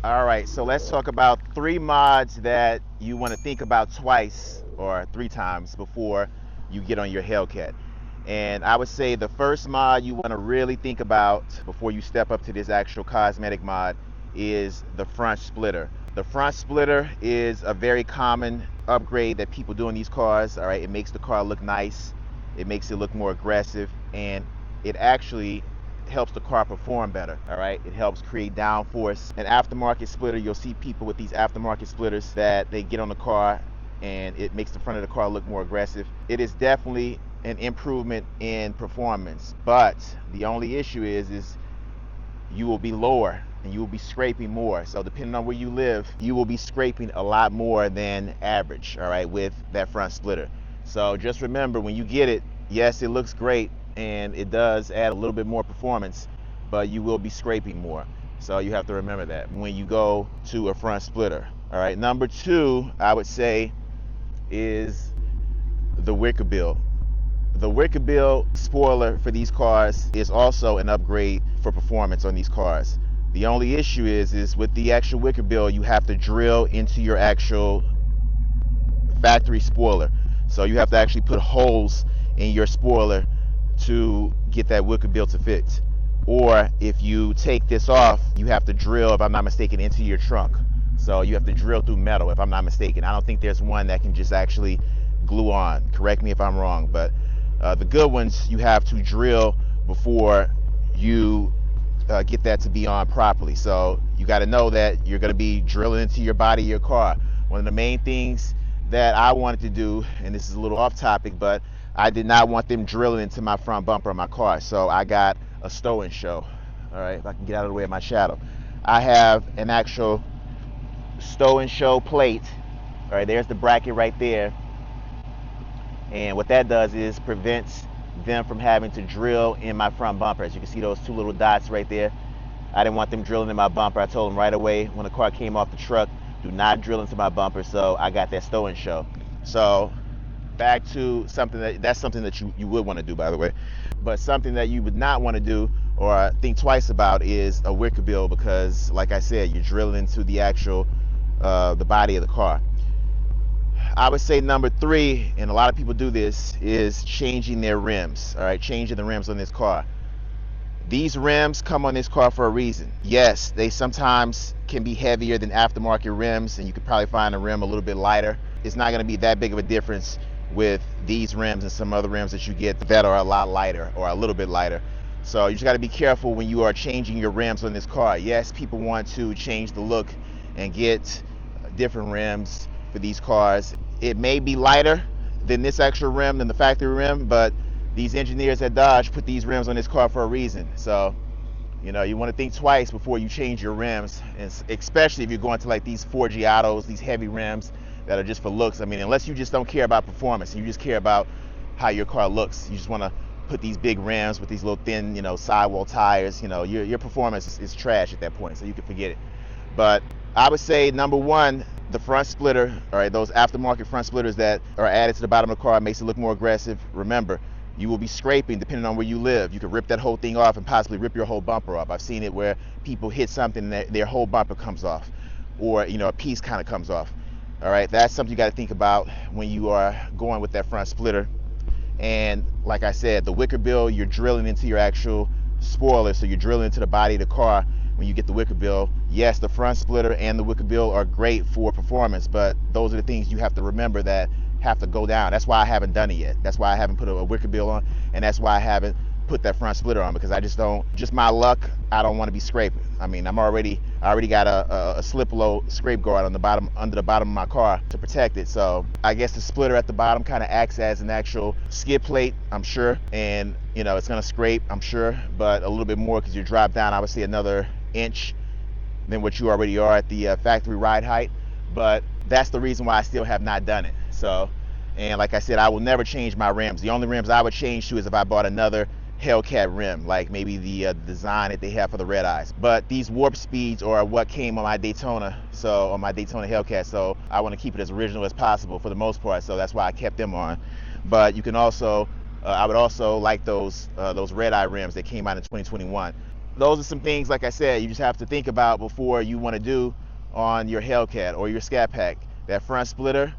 All right, so let's talk about 3 mods that you want to think about twice or 3 times before you get on your Hellcat. And I would say the first mod you want to really think about before you step up to this actual cosmetic mod is the front splitter. The front splitter is a very common upgrade that people do in these cars. All right, it makes the car look nice, it makes it look more aggressive, and it actually helps the car perform better. All right, it helps create downforce. An aftermarket splitter, you'll see people with these aftermarket splitters that they get on the car and it makes the front of the car look more aggressive. It is definitely an improvement in performance, but the only issue is you will be lower and you will be scraping more. So depending on where you live, you will be scraping a lot more than average, all right, with that front splitter. So just remember, when you get it, yes, it looks great and it does add a little bit more performance, but you will be scraping more. So you have to remember that when you go to a front splitter. All right, number 2, I would say, is the wicker bill. The wicker bill spoiler for these cars is also an upgrade for performance on these cars. The only issue is with the actual wicker bill, you have to drill into your actual factory spoiler. So you have to actually put holes in your spoiler to get that wicker bill to fit. Or if you take this off, you have to drill, if I'm not mistaken, into your trunk. So you have to drill through metal, if I'm not mistaken. I don't think there's one that can just actually glue on. Correct me if I'm wrong, but the good ones you have to drill before you get that to be on properly. So you got to know that you're going to be drilling into your body of your car. One of the main things that I wanted to do, and this is a little off topic, but I did not want them drilling into my front bumper of my car, so I got a stow and show. All right, if I can get out of the way of my shadow, I have an actual stow and show plate. All right, there's the bracket right there, and what that does is prevents them from having to drill in my front bumper. As you can see, those 2 little dots right there, I didn't want them drilling in my bumper. I told them right away when the car came off the truck, do not drill into my bumper. So I got that stow and show. So back to something that's something that you would want to do, by the way, but something that you would not want to do or think twice about is a wicker bill, because like I said, you're drilling into the actual the body of the car. I would say number 3, and a lot of people do this, is changing their rims. All right, changing the rims on this car. These rims come on this car for a reason. Yes, they sometimes can be heavier than aftermarket rims, and you could probably find a rim a little bit lighter. It's not going to be that big of a difference with these rims and some other rims that you get that are a lot lighter or a little bit lighter. So you just got to be careful when you are changing your rims on this car. Yes, people want to change the look and get different rims for these cars. It may be lighter than this extra rim, than the factory rim, but these engineers at Dodge put these rims on this car for a reason. So, you know, you want to think twice before you change your rims, and especially if you're going to like these Forgiatos, these heavy rims that are just for looks. I mean, unless you just don't care about performance, you just care about how your car looks. You just want to put these big rims with these little thin, you know, sidewall tires. You know, your performance is trash at that point, so you can forget it. But I would say number 1, the front splitter. All right, those aftermarket front splitters that are added to the bottom of the car makes it look more aggressive. Remember, you will be scraping depending on where you live. You could rip that whole thing off and possibly rip your whole bumper off. I've seen it where people hit something and their whole bumper comes off, or you know, a piece kind of comes off. All right, that's something you got to think about when you are going with that front splitter. And like I said, the wicker bill, you're drilling into your actual spoiler, so you're drilling into the body of the car when you get the wicker bill. Yes, the front splitter and the wicker bill are great for performance, but those are the things you have to remember that have to go down. That's why I haven't done it yet. That's why I haven't put a wicker bill on, and that's why I haven't put that front splitter on, because I just don't, just my luck, I don't want to be scraping. I mean, I already got a slip low scrape guard on the bottom, under the bottom of my car to protect it. So I guess the splitter at the bottom kind of acts as an actual skid plate, I'm sure, and you know, it's going to scrape, I'm sure, but a little bit more because you drop down, I would say, another inch than what you already are at the factory ride height. But that's the reason why I still have not done it. So, and like I said, I will never change my rims. The only rims I would change to is if I bought another Hellcat rim, like maybe the design that they have for the red eyes. But these warp speeds are what came on my Daytona, so on my Daytona Hellcat, so I want to keep it as original as possible for the most part, so that's why I kept them on. But you can also I would also like those red eye rims that came out in 2021. those are some things, like I said, you just have to think about before you want to do on your Hellcat or your ScatPack. That front splitter,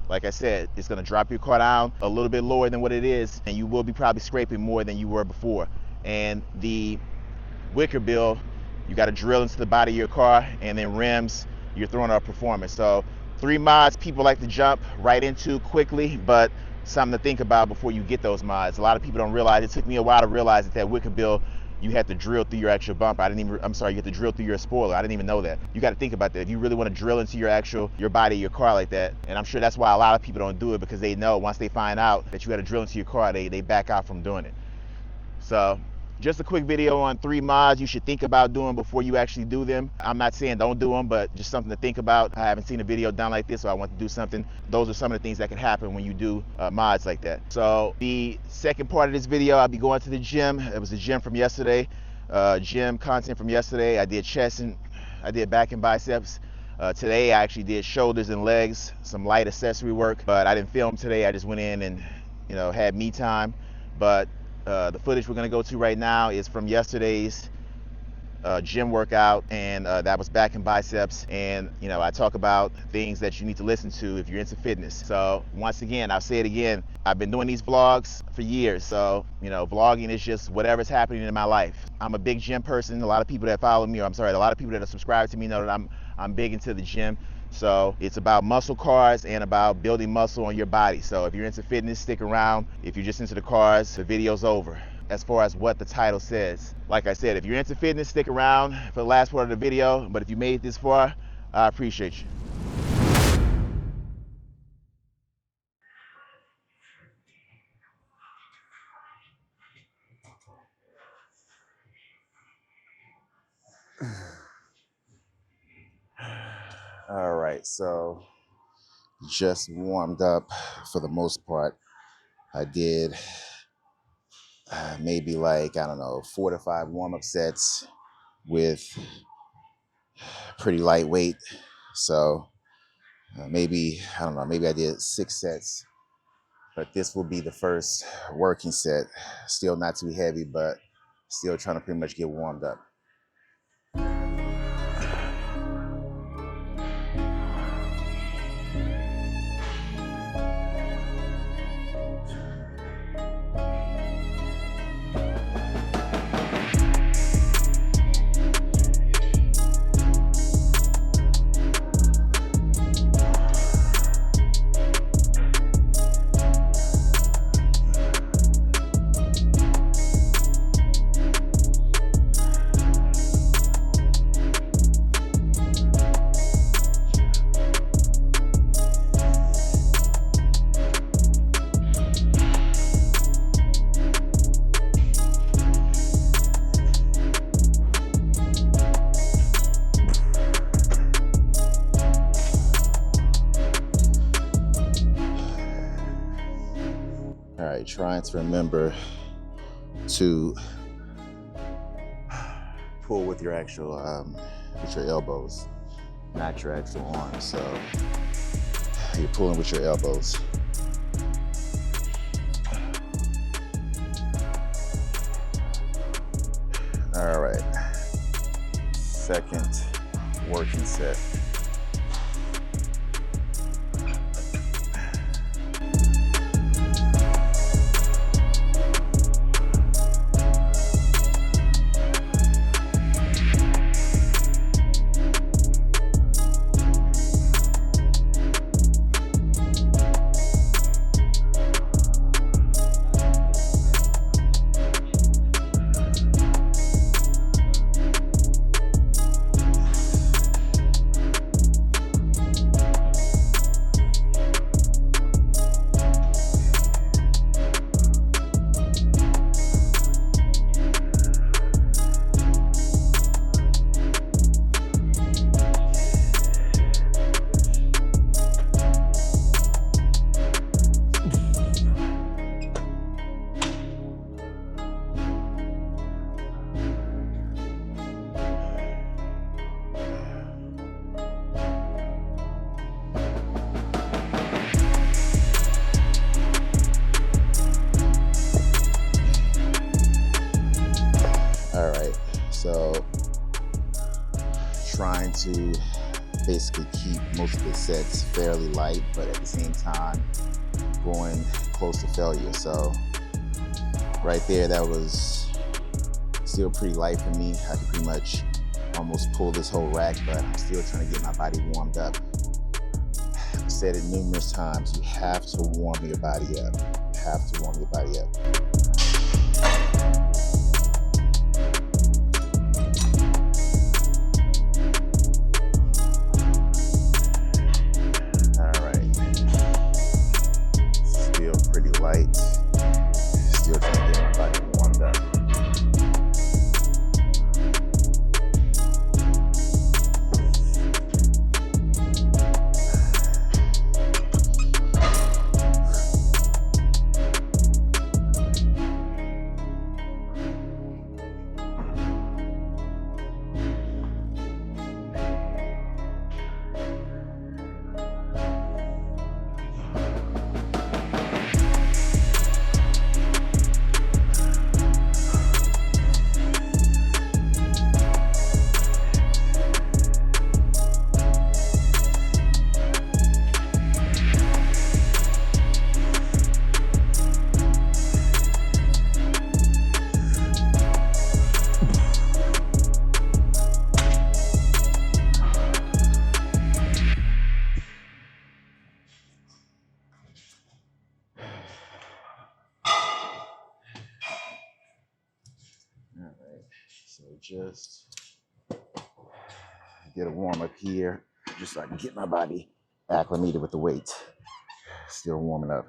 like I said, it's going to drop your car down a little bit lower than what it is, and you will be probably scraping more than you were before. And the wicker bill, you got to drill into the body of your car, and then rims, you're throwing out performance. So 3 mods people like to jump right into quickly, but something to think about before you get those mods. A lot of people don't realize, it took me a while to realize that wicker bill, you have to drill through your actual bumper. you have to drill through your spoiler. I didn't even know that. You got to think about that. If you really want to drill into your body of your car like that, and I'm sure that's why a lot of people don't do it, because they know once they find out that you got to drill into your car, they back out from doing it. So just a quick video on 3 mods you should think about doing before you actually do them. I'm not saying don't do them, but just something to think about. I haven't seen a video done like this, so I want to do something. Those are some of the things that can happen when you do mods like that. So the second part of this video, I'll be going to the gym. It was the gym from yesterday, gym content from yesterday. I did chest and I did back and biceps. Today I actually did shoulders and legs, some light accessory work, but I didn't film today. I just went in and had me time. But the footage we're going to go to right now is from yesterday's gym workout, and that was back and biceps. And I talk about things that you need to listen to if you're into fitness. So once again, I'll say it again, I've been doing these vlogs for years. So vlogging is just whatever's happening in my life. I'm a big gym person. A lot of people that follow me, a lot of people that are subscribed to me know that I'm big into the gym. So it's about muscle cars and about building muscle on your body. So if you're into fitness, stick around. If you're just into the cars, the video's over. As far as what the title says, like I said, if you're into fitness, stick around for the last part of the video. But if you made it this far, I appreciate you. All right, so just warmed up for the most part. I did maybe 4 to 5 warm-up sets with pretty lightweight. So maybe I did 6 sets, but this will be the first working set. Still not too heavy, but still trying to pretty much get warmed up. All right, trying to remember to pull with your actual, with your elbows, not your actual arms. So you're pulling with your elbows. All right, second working set. to basically keep most of the sets fairly light, but at the same time going close to failure. So right there, that was still pretty light for me. I could pretty much almost pull this whole rack, but I'm still trying to get my body warmed up. I've said it numerous times, you have to warm your body up. You have to warm your body up. All right, still pretty light. Still trying to get my body warmed up. So just get a warm up here, just so I can get my body acclimated with the weight. Still warming up.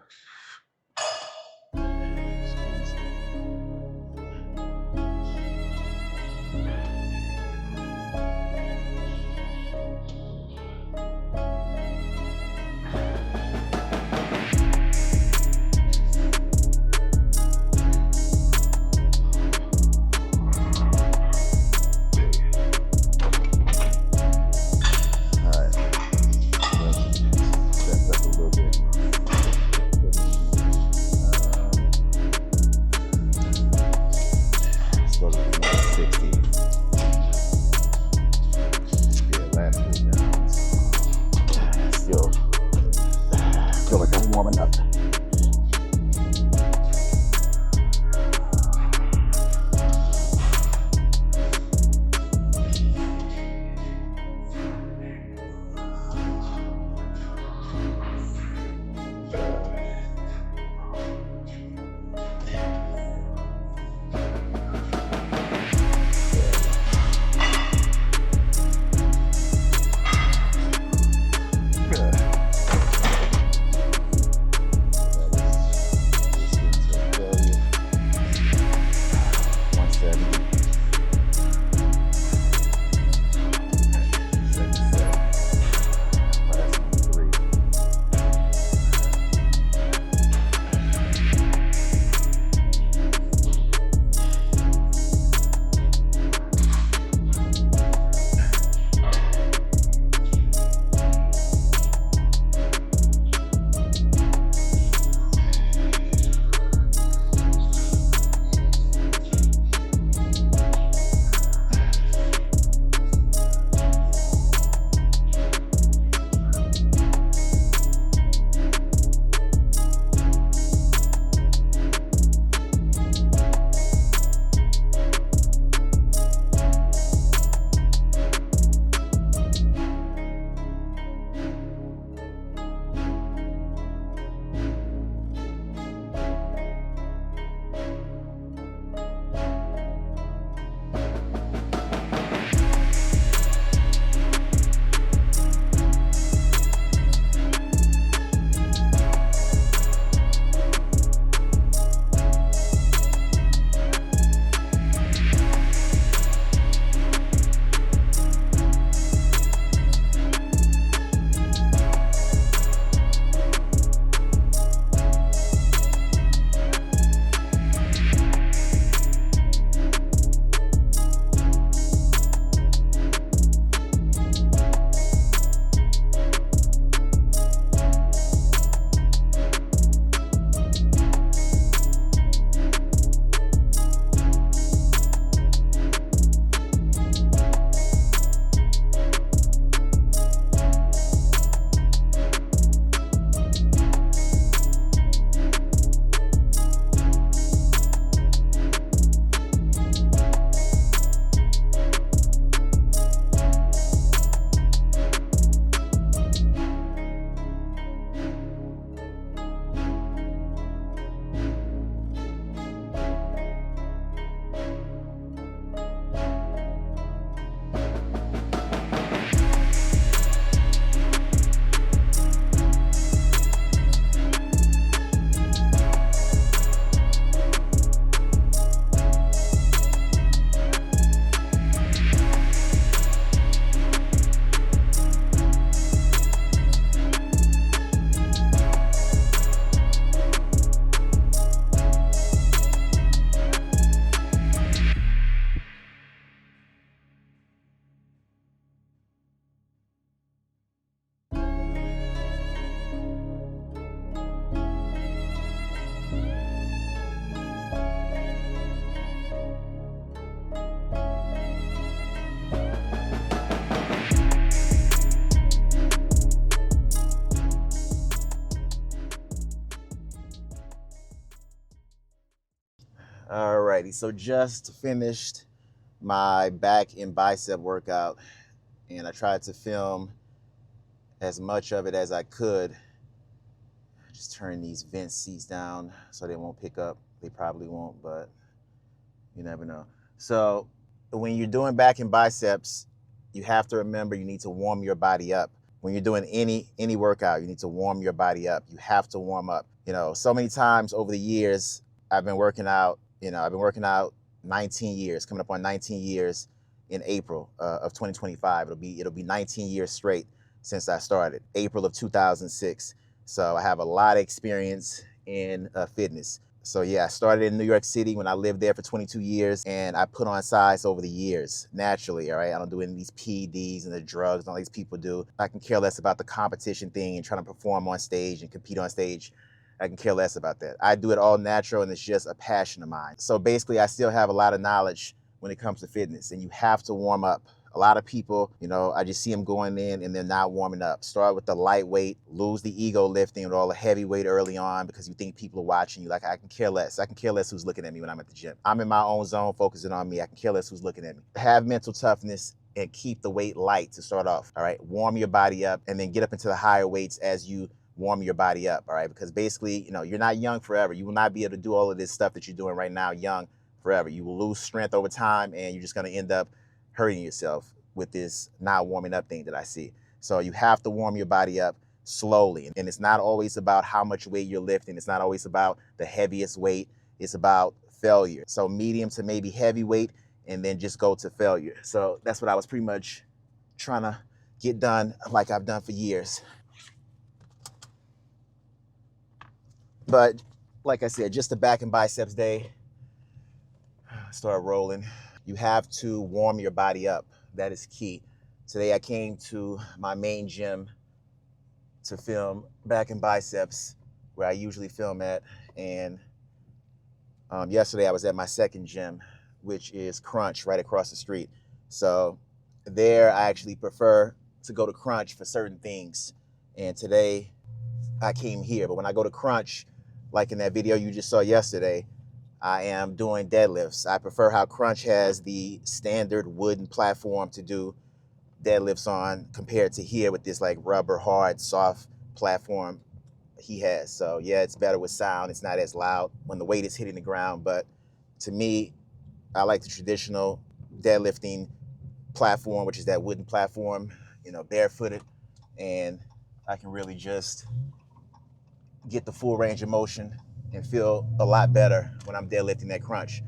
Alrighty, so just finished my back and bicep workout, and I tried to film as much of it as I could. Just turn these vent seats down so they won't pick up. They probably won't, but you never know. So when you're doing back and biceps, you have to remember you need to warm your body up. When you're doing any workout, you need to warm your body up. You have to warm up. You know, so many times over the years, I've been working out. You know, I've been working out 19 years, coming up on 19 years in April of 2025. It'll be 19 years straight since I started, April of 2006. So I have a lot of experience in fitness. So yeah, I started in New York City when I lived there for 22 years, and I put on size over the years, naturally, all right? I don't do any of these PEDs and the drugs all these people do. I can care less about the competition thing and trying to perform on stage and compete on stage. I can care less about that. I do it all natural, and it's just a passion of mine. So basically, I still have a lot of knowledge when it comes to fitness, and you have to warm up. A lot of people, you know, I just see them going in and they're not warming up. Start with the lightweight, lose the ego lifting with all the heavy weight early on because you think people are watching you. Like, I can care less. I can care less who's looking at me when I'm at the gym. I'm in my own zone, focusing on me. I can care less who's looking at me. Have mental toughness and keep the weight light to start off, all right? Warm your body up and then get up into the higher weights as you warm your body up, all right? Because basically, you know, you're not young forever. You will not be able to do all of this stuff that you're doing right now young forever. You will lose strength over time, and you're just gonna end up hurting yourself with this not warming up thing that I see. So you have to warm your body up slowly. And it's not always about how much weight you're lifting. It's not always about the heaviest weight. It's about failure. So medium to maybe heavy weight, and then just go to failure. So that's what I was pretty much trying to get done, like I've done for years. But like I said, just the back and biceps day, start rolling. You have to warm your body up. That is key. Today I came to my main gym to film back and biceps, where I usually film at. And yesterday I was at my second gym, which is Crunch, right across the street. So there I actually prefer to go to Crunch for certain things. And today I came here. But when I go to Crunch, like in that video you just saw yesterday, I am doing deadlifts. I prefer how Crunch has the standard wooden platform to do deadlifts on compared to here with this like rubber, hard, soft platform he has. So yeah, it's better with sound. It's not as loud when the weight is hitting the ground. But to me, I like the traditional deadlifting platform, which is that wooden platform, you know, barefooted. And I can really just get the full range of motion and feel a lot better when I'm deadlifting that Crunch.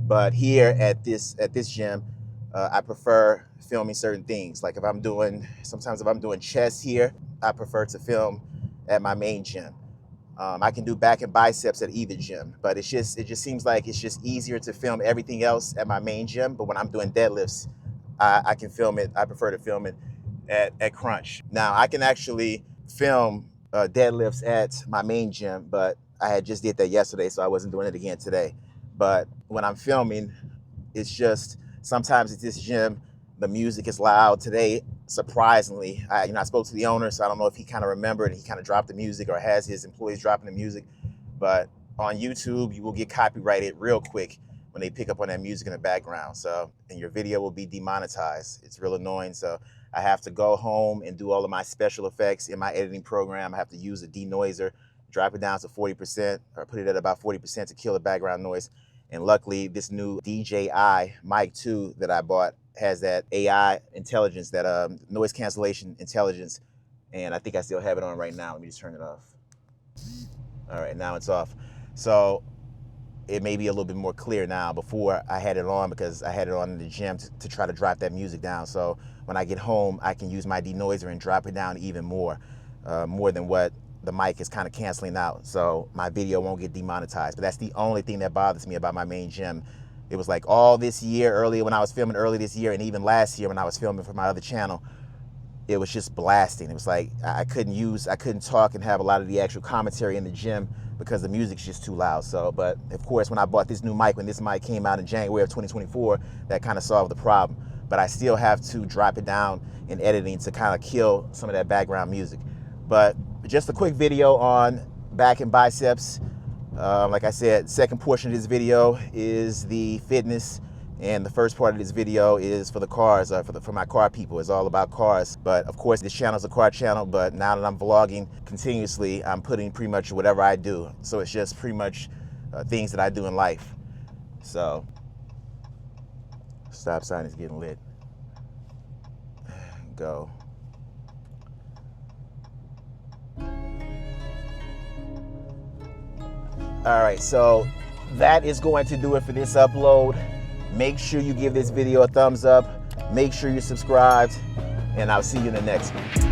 But here at this gym, I prefer filming certain things. Like sometimes if I'm doing chest here, I prefer to film at my main gym. I can do back and biceps at either gym, but it just seems like it's just easier to film everything else at my main gym. But when I'm doing deadlifts, I can film it. I prefer to film it at Crunch. Now I can actually film deadlifts at my main gym, but I had just did that yesterday, so I wasn't doing it again today. But when I'm filming, it's just sometimes at this gym, the music is loud. Today, surprisingly, I spoke to the owner, so I don't know if he kind of remembered and he kind of dropped the music or has his employees dropping the music. But on YouTube, you will get copyrighted real quick when they pick up on that music in the background. So, and your video will be demonetized. It's real annoying. So I have to go home and do all of my special effects in my editing program. I have to use a denoiser, drop it down to 40% or put it at about 40% to kill the background noise. And luckily, this new DJI Mic 2 that I bought has that AI intelligence, that noise cancellation intelligence. And I think I still have it on right now. Let me just turn it off. All right, now it's off. So it may be a little bit more clear now. Before I had it on because I had it on in the gym to try to drop that music down. So when I get home, I can use my denoiser and drop it down even more than what the mic is kind of canceling out, so my video won't get demonetized. But that's the only thing that bothers me about my main gym. It was like all this year, earlier when I was filming early this year, and even last year when I was filming for my other channel, it was just blasting. It was like I couldn't talk and have a lot of the actual commentary in the gym because the music's just too loud. So, but of course, when I bought this new mic, when this mic came out in January of 2024, that kind of solved the problem. But I still have to drop it down in editing to kind of kill some of that background music. But just a quick video on back and biceps. Like I said, second portion of this video is the fitness, and the first part of this video is for the cars, for my car people. It's all about cars. But of course, this channel is a car channel, but now that I'm vlogging continuously, I'm putting pretty much whatever I do. So it's just pretty much things that I do in life. So, stop sign is getting lit. Go. All right, so that is going to do it for this upload. Make sure you give this video a thumbs up. Make sure you're subscribed, and I'll see you in the next one.